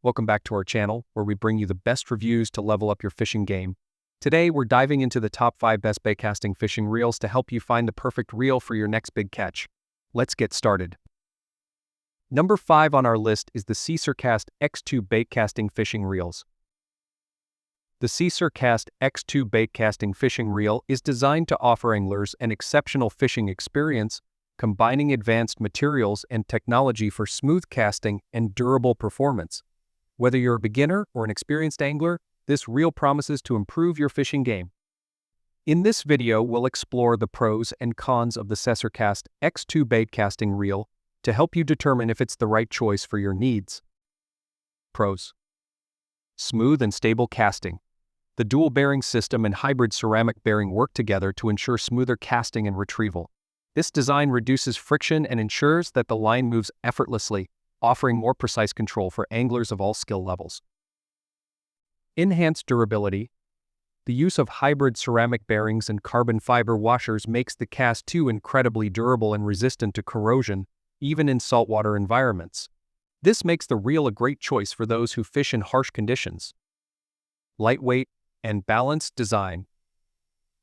Welcome back to our channel, where we bring you the best reviews to level up your fishing game. Today, we're diving into the top 5 best baitcasting fishing reels to help you find the perfect reel for your next big catch. Let's get started. Number 5 on our list is the SeaSir Cast X2 baitcasting fishing reels. The SeaSir Cast X2 baitcasting fishing reel is designed to offer anglers an exceptional fishing experience, combining advanced materials and technology for smooth casting and durable performance. Whether you're a beginner or an experienced angler, this reel promises to improve your fishing game. In this video, we'll explore the pros and cons of the SeaSir Cast X2 baitcasting reel to help you determine if it's the right choice for your needs. Pros: smooth and stable casting. The dual bearing system and hybrid ceramic bearing work together to ensure smoother casting and retrieval. This design reduces friction and ensures that the line moves effortlessly, offering more precise control for anglers of all skill levels. Enhanced durability. The use of hybrid ceramic bearings and carbon fiber washers makes the Cast 2 incredibly durable and resistant to corrosion, even in saltwater environments. This makes the reel a great choice for those who fish in harsh conditions. Lightweight and balanced design.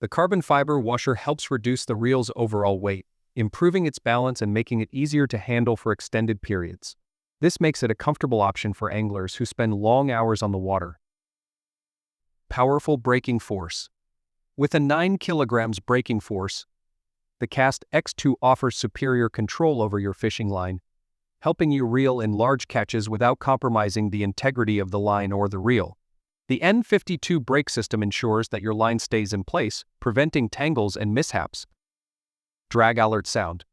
The carbon fiber washer helps reduce the reel's overall weight, improving its balance and making it easier to handle for extended periods. This makes it a comfortable option for anglers who spend long hours on the water. Powerful braking force. With a 9 kilograms braking force, the Cast X2 offers superior control over your fishing line, helping you reel in large catches without compromising the integrity of the line or the reel. The N52 brake system ensures that your line stays in place, preventing tangles and mishaps. Drag alert sound.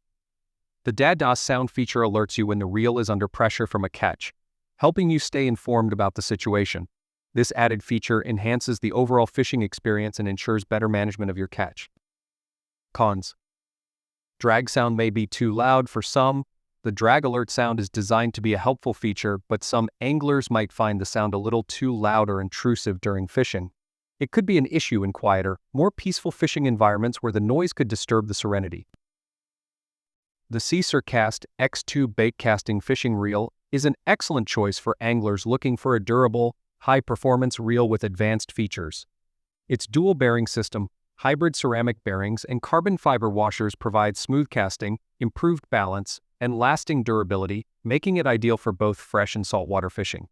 The DADAS sound feature alerts you when the reel is under pressure from a catch, helping you stay informed about the situation. This added feature enhances the overall fishing experience and ensures better management of your catch. Cons. Drag sound may be too loud for some. The drag alert sound is designed to be a helpful feature, but some anglers might find the sound a little too loud or intrusive during fishing. It could be an issue in quieter, more peaceful fishing environments where the noise could disturb the serenity. The SeaSir Cast X2 baitcasting fishing reel is an excellent choice for anglers looking for a durable, high-performance reel with advanced features. Its dual bearing system, hybrid ceramic bearings, and carbon fiber washers provide smooth casting, improved balance, and lasting durability, making it ideal for both fresh and saltwater fishing.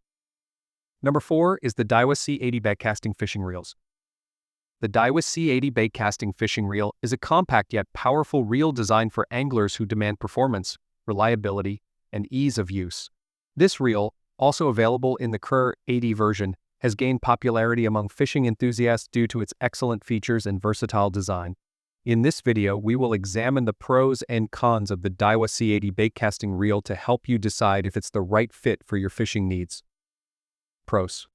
Number 4 is the Daiwa C80 baitcasting fishing reels. The Daiwa C80 baitcasting fishing reel is a compact yet powerful reel designed for anglers who demand performance, reliability, and ease of use. This reel, also available in the KastKing 80 version, has gained popularity among fishing enthusiasts due to its excellent features and versatile design. In this video, we will examine the pros and cons of the Daiwa C80 baitcasting reel to help you decide if it's the right fit for your fishing needs. Pros.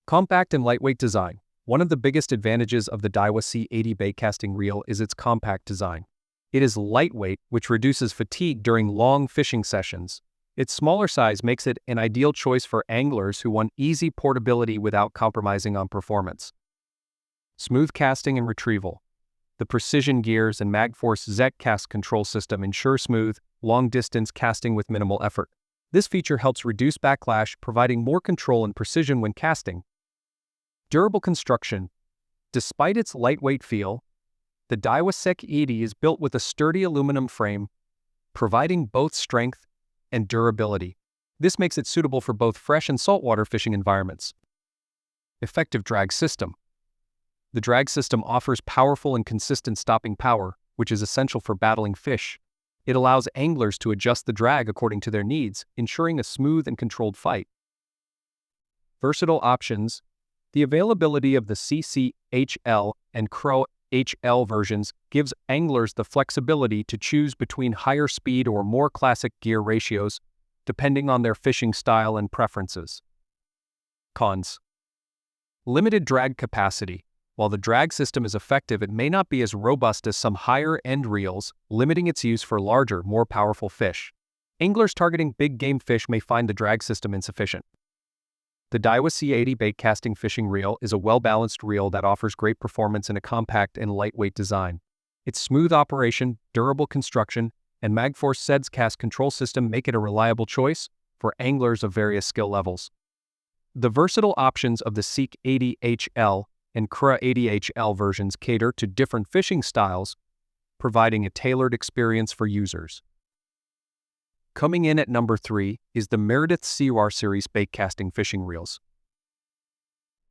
Compact and lightweight design. One of the biggest advantages of the Daiwa C80 baitcasting reel is its compact design. It is lightweight, which reduces fatigue during long fishing sessions. Its smaller size makes it an ideal choice for anglers who want easy portability without compromising on performance. Smooth casting and retrieval. The precision gears and MagForce Z cast control system ensure smooth, long-distance casting with minimal effort. This feature helps reduce backlash, providing more control and precision when casting. Durable construction. Despite its lightweight feel, the Daiwa CC80 is built with a sturdy aluminum frame, providing both strength and durability. This makes it suitable for both fresh and saltwater fishing environments. Effective drag system. The drag system offers powerful and consistent stopping power, which is essential for battling fish. It allows anglers to adjust the drag according to their needs, ensuring a smooth and controlled fight. Versatile options. The availability of the CC80 and KastKing HL versions gives anglers the flexibility to choose between higher speed or more classic gear ratios, depending on their fishing style and preferences. Cons. Limited drag capacity. While the drag system is effective, it may not be as robust as some higher-end reels, limiting its use for larger, more powerful fish. Anglers targeting big game fish may find the drag system insufficient. The Daiwa C80 baitcasting fishing reel is a well-balanced reel that offers great performance in a compact and lightweight design. Its smooth operation, durable construction, and MagForce Z cast control system make it a reliable choice, for anglers of various skill levels. The versatile options of the CC80HL and KastKing versions cater to different fishing styles, providing a tailored experience for users. Coming in at number 3 is the Meredith CR Series Baitcasting Fishing Reels.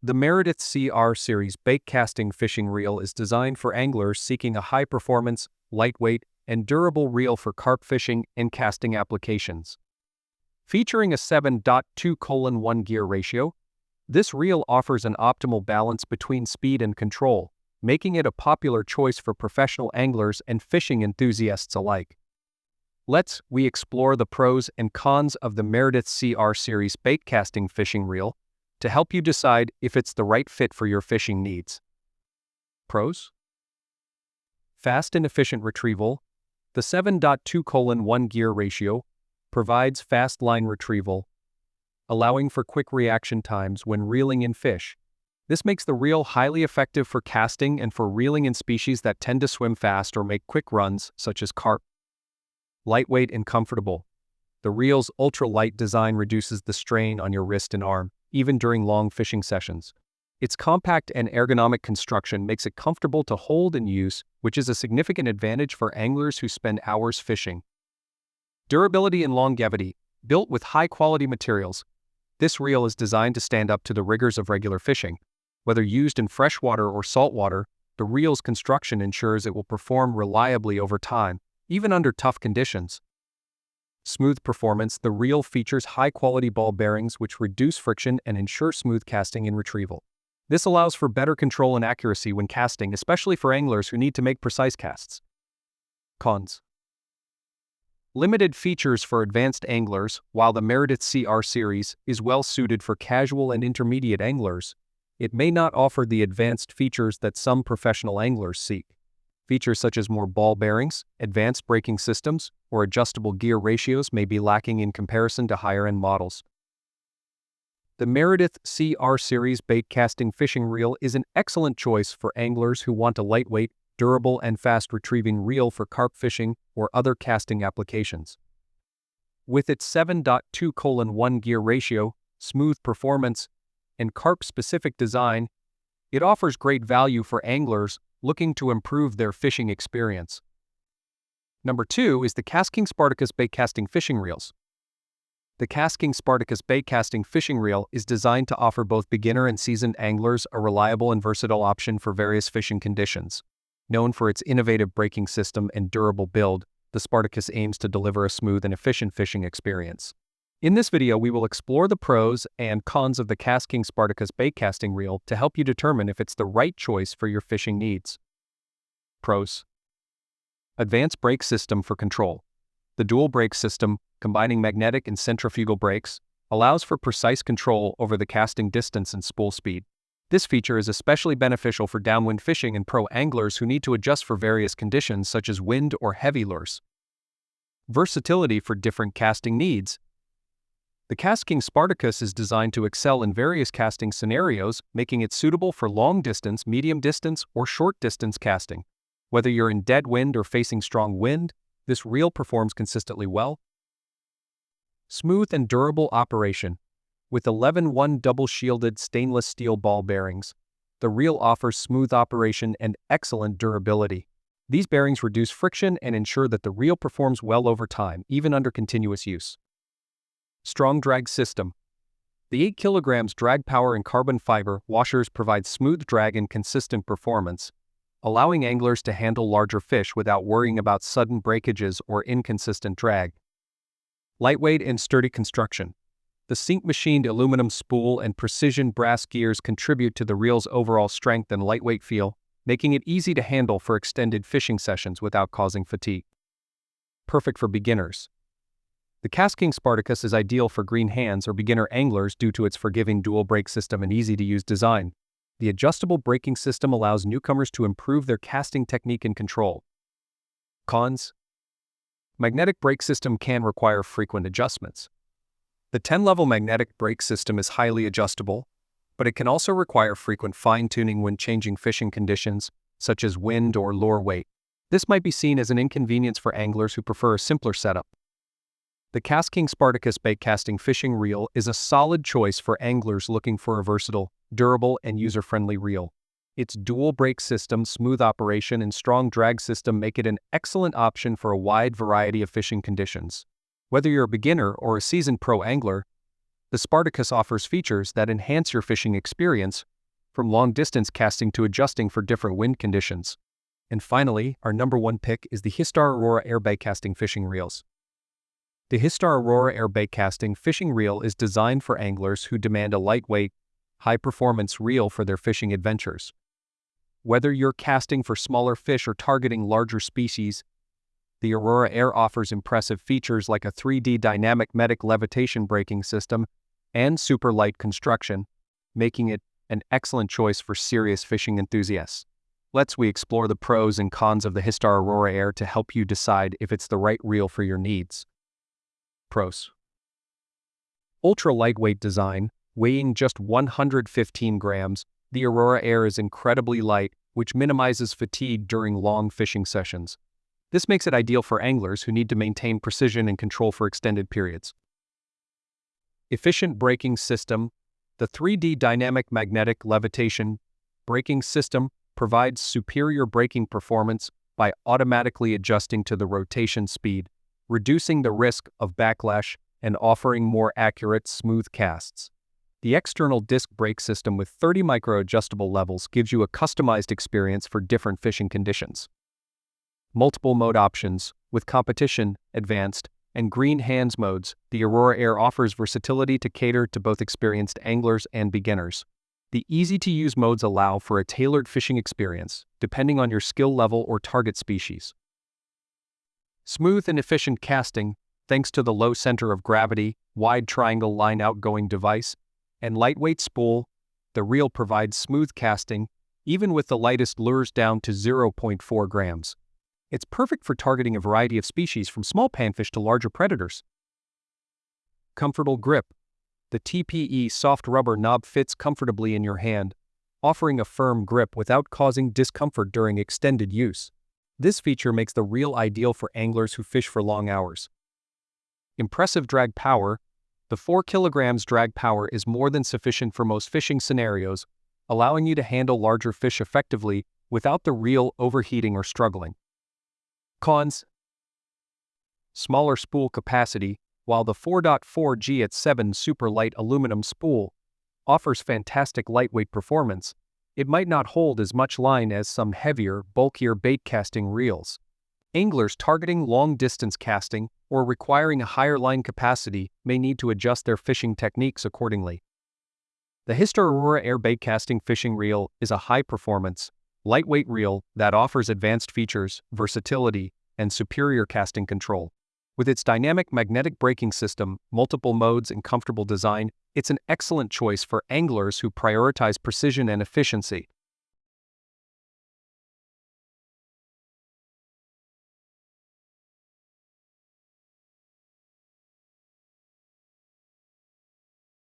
The Meredith CR Series Baitcasting Fishing Reel is designed for anglers seeking a high-performance, lightweight, and durable reel for carp fishing and casting applications. Featuring a 7.2:1 gear ratio, this reel offers an optimal balance between speed and control, making it a popular choice for professional anglers and fishing enthusiasts alike. Let's explore the pros and cons of the Meredith CR Series Baitcasting Fishing Reel to help you decide if it's the right fit for your fishing needs. Pros: fast and efficient retrieval. The 7.2:1 gear ratio provides fast line retrieval, allowing for quick reaction times when reeling in fish. This makes the reel highly effective for casting and for reeling in species that tend to swim fast or make quick runs, such as carp. Lightweight and comfortable. The reel's ultra-light design reduces the strain on your wrist and arm, even during long fishing sessions. Its compact and ergonomic construction makes it comfortable to hold and use, which is a significant advantage for anglers who spend hours fishing. Durability and longevity. Built with high-quality materials, this reel is designed to stand up to the rigors of regular fishing. Whether used in freshwater or saltwater, the reel's construction ensures it will perform reliably over time, even under tough conditions. Smooth performance. The reel features high-quality ball bearings which reduce friction and ensure smooth casting and retrieval. This allows for better control and accuracy when casting, especially for anglers who need to make precise casts. Cons: limited features for advanced anglers. While the Meredith CR Series is well suited for casual and intermediate anglers, it may not offer the advanced features that some professional anglers seek. Features such as more ball bearings, advanced braking systems, or adjustable gear ratios may be lacking in comparison to higher-end models. The Meredith CR Series Baitcasting Fishing Reel is an excellent choice for anglers who want a lightweight, durable, and fast-retrieving reel for carp fishing or other casting applications. With its 7.2:1 gear ratio, smooth performance, and carp-specific design, it offers great value for anglers looking to improve their fishing experience. Number 2 is the KastKing Spartacus Baitcasting Fishing Reels. The KastKing Spartacus Baitcasting Fishing Reel is designed to offer both beginner and seasoned anglers a reliable and versatile option for various fishing conditions. Known for its innovative braking system and durable build, the Spartacus aims to deliver a smooth and efficient fishing experience. In this video, we will explore the pros and cons of the KastKing Spartacus Baitcasting Reel to help you determine if it's the right choice for your fishing needs. Pros: advanced brake system for control. The dual brake system, combining magnetic and centrifugal brakes, allows for precise control over the casting distance and spool speed. This feature is especially beneficial for downwind fishing and pro anglers who need to adjust for various conditions such as wind or heavy lures. Versatility for different casting needs. The KastKing Spartacus is designed to excel in various casting scenarios, making it suitable for long-distance, medium-distance, or short-distance casting. Whether you're in dead wind or facing strong wind, this reel performs consistently well. Smooth and durable operation. With 11-1 double-shielded stainless steel ball bearings, the reel offers smooth operation and excellent durability. These bearings reduce friction and ensure that the reel performs well over time, even under continuous use. Strong drag system. The 8 kg drag power and carbon fiber washers provide smooth drag and consistent performance, allowing anglers to handle larger fish without worrying about sudden breakages or inconsistent drag. Lightweight and sturdy construction. The sink-machined aluminum spool and precision brass gears contribute to the reel's overall strength and lightweight feel, making it easy to handle for extended fishing sessions without causing fatigue. Perfect for beginners. The KastKing Spartacus is ideal for green hands or beginner anglers due to its forgiving dual brake system and easy-to-use design. The adjustable braking system allows newcomers to improve their casting technique and control. Cons: magnetic brake system can require frequent adjustments. The 10-level magnetic brake system is highly adjustable, but it can also require frequent fine-tuning when changing fishing conditions, such as wind or lure weight. This might be seen as an inconvenience for anglers who prefer a simpler setup. The KastKing Spartacus Baitcasting fishing reel is a solid choice for anglers looking for a versatile, durable, and user-friendly reel. Its dual brake system, smooth operation, and strong drag system make it an excellent option for a wide variety of fishing conditions. Whether you're a beginner or a seasoned pro angler, the Spartacus offers features that enhance your fishing experience, from long-distance casting to adjusting for different wind conditions. And finally, our number one pick is the Histar Aurora Air Baitcasting fishing reels. The Histar Aurora Air Baitcasting fishing reel is designed for anglers who demand a lightweight, high-performance reel for their fishing adventures. Whether you're casting for smaller fish or targeting larger species, the Aurora Air offers impressive features like a 3D dynamic medic levitation braking system and super light construction, making it an excellent choice for serious fishing enthusiasts. Let's explore the pros and cons of the Histar Aurora Air to help you decide if it's the right reel for your needs. Pros. Ultra lightweight design, weighing just 115 grams, the Aurora Air is incredibly light, which minimizes fatigue during long fishing sessions. This makes it ideal for anglers who need to maintain precision and control for extended periods. Efficient braking system. The 3D dynamic magnetic levitation braking system provides superior braking performance by automatically adjusting to the rotation speed, reducing the risk of backlash and offering more accurate, smooth casts. The external disc brake system with 30 micro-adjustable levels gives you a customized experience for different fishing conditions. Multiple mode options. With competition, advanced, and green hands modes, the Aurora Air offers versatility to cater to both experienced anglers and beginners. The easy-to-use modes allow for a tailored fishing experience, depending on your skill level or target species. Smooth and efficient casting, thanks to the low center of gravity, wide triangle line outgoing device, and lightweight spool, the reel provides smooth casting, even with the lightest lures down to 0.4 grams. It's perfect for targeting a variety of species from small panfish to larger predators. Comfortable grip. The TPE soft rubber knob fits comfortably in your hand, offering a firm grip without causing discomfort during extended use. This feature makes the reel ideal for anglers who fish for long hours. Impressive drag power. The 4 kilograms drag power is more than sufficient for most fishing scenarios, allowing you to handle larger fish effectively without the reel overheating or struggling. Cons. Smaller spool capacity. While the 4.4G at 7 super light aluminum spool offers fantastic lightweight performance, it might not hold as much line as some heavier, bulkier bait casting reels. Anglers targeting long-distance casting or requiring a higher line capacity may need to adjust their fishing techniques accordingly. The Histar Aurora Air Baitcasting fishing reel is a high-performance, lightweight reel that offers advanced features, versatility, and superior casting control. With its dynamic magnetic braking system, multiple modes, and comfortable design, it's an excellent choice for anglers who prioritize precision and efficiency.